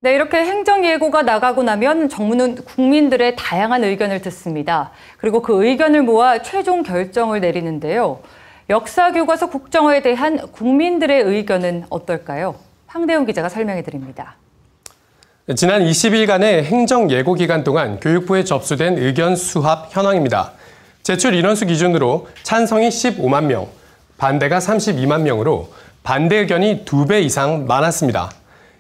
네, 이렇게 행정예고가 나가고 나면 정부는 국민들의 다양한 의견을 듣습니다. 그리고 그 의견을 모아 최종 결정을 내리는데요. 역사교과서 국정화에 대한 국민들의 의견은 어떨까요? 황대훈 기자가 설명해 드립니다. 지난 20일간의 행정예고 기간 동안 교육부에 접수된 의견 수합 현황입니다. 제출 인원수 기준으로 찬성이 15만 명, 반대가 32만 명으로 반대 의견이 2배 이상 많았습니다.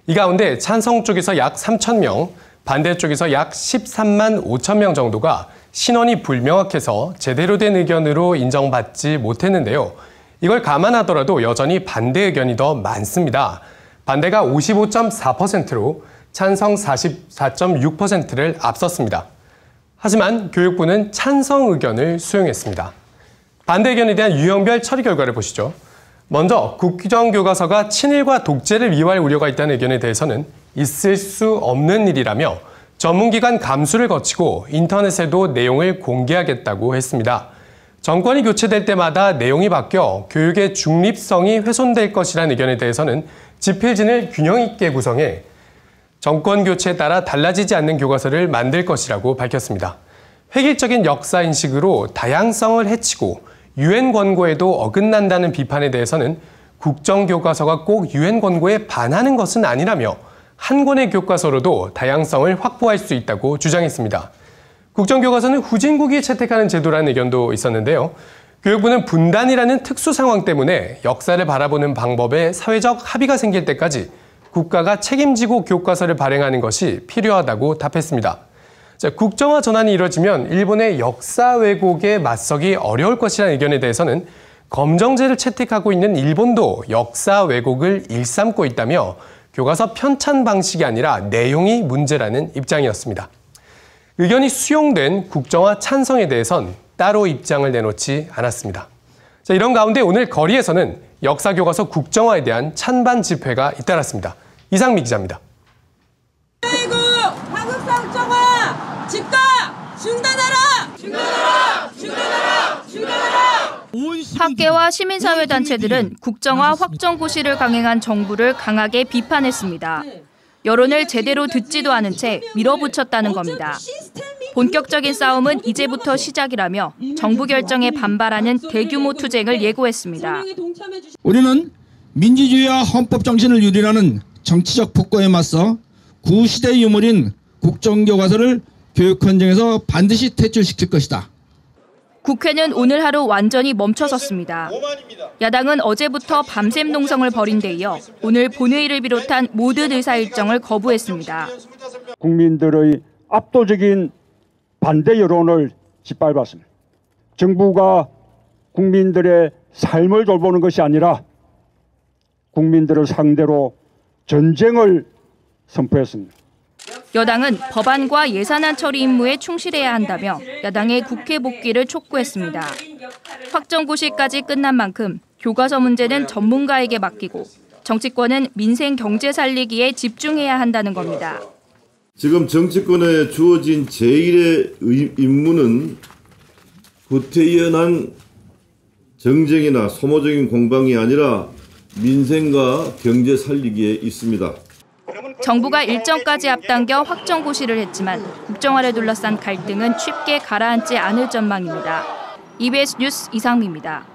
이 가운데 찬성 쪽에서 약 3천 명, 반대 쪽에서 약 13만 5천 명 정도가 신원이 불명확해서 제대로 된 의견으로 인정받지 못했는데요. 이걸 감안하더라도 여전히 반대 의견이 더 많습니다. 반대가 55.4%로 찬성 44.6%를 앞섰습니다. 하지만 교육부는 찬성 의견을 수용했습니다. 반대 의견에 대한 유형별 처리 결과를 보시죠. 먼저 국정교과서가 친일과 독재를 미화할 우려가 있다는 의견에 대해서는 있을 수 없는 일이라며 전문기관 감수를 거치고 인터넷에도 내용을 공개하겠다고 했습니다. 정권이 교체될 때마다 내용이 바뀌어 교육의 중립성이 훼손될 것이라는 의견에 대해서는 지필진을 균형 있게 구성해 정권 교체에 따라 달라지지 않는 교과서를 만들 것이라고 밝혔습니다. 획일적인 역사인식으로 다양성을 해치고 유엔 권고에도 어긋난다는 비판에 대해서는 국정교과서가 꼭 유엔 권고에 반하는 것은 아니라며 한 권의 교과서로도 다양성을 확보할 수 있다고 주장했습니다. 국정교과서는 후진국이 채택하는 제도라는 의견도 있었는데요. 교육부는 분단이라는 특수 상황 때문에 역사를 바라보는 방법에 사회적 합의가 생길 때까지 국가가 책임지고 교과서를 발행하는 것이 필요하다고 답했습니다. 국정화 전환이 이뤄지면 일본의 역사 왜곡에 맞서기 어려울 것이라는 의견에 대해서는 검정제를 채택하고 있는 일본도 역사 왜곡을 일삼고 있다며 교과서 편찬 방식이 아니라 내용이 문제라는 입장이었습니다. 의견이 수용된 국정화 찬성에 대해선 따로 입장을 내놓지 않았습니다. 이런 가운데 오늘 거리에서는 역사교과서 국정화에 대한 찬반 집회가 잇따랐습니다. 이상미 기자입니다. 아이고, 하급상 국정화 즉각 중단하라! 중단하라! 중단하라! 중단하라! 학계와 시민사회단체들은 국정화 확정고시를 강행한 정부를 강하게 비판했습니다. 여론을 제대로 듣지도 않은 채 밀어붙였다는 겁니다. 본격적인 싸움은 이제부터 시작이라며 정부 결정에 반발하는 대규모 투쟁을 예고했습니다. 우리는 민주주의와 헌법 정신을 유린하는 정치적 폭거에 맞서 구시대 유물인 국정교과서를 교육 헌정에서 반드시 퇴출시킬 것이다. 국회는 오늘 하루 완전히 멈춰섰습니다. 야당은 어제부터 밤샘 농성을 벌인 데 이어 오늘 본회의를 비롯한 모든 의사 일정을 거부했습니다. 국민들의 압도적인 반대 여론을 짓밟았습니다. 정부가 국민들의 삶을 돌보는 것이 아니라 국민들을 상대로 전쟁을 선포했습니다. 여당은 법안과 예산안 처리 임무에 충실해야 한다며 야당의 국회 복귀를 촉구했습니다. 확정고시까지 끝난 만큼 교과서 문제는 전문가에게 맡기고 정치권은 민생 경제 살리기에 집중해야 한다는 겁니다. 지금 정치권에 주어진 제1의 임무는 구태연한 정쟁이나 소모적인 공방이 아니라 민생과 경제 살리기에 있습니다. 정부가 일정까지 앞당겨 확정고시를 했지만 국정화를 둘러싼 갈등은 쉽게 가라앉지 않을 전망입니다. EBS 뉴스 이상미입니다.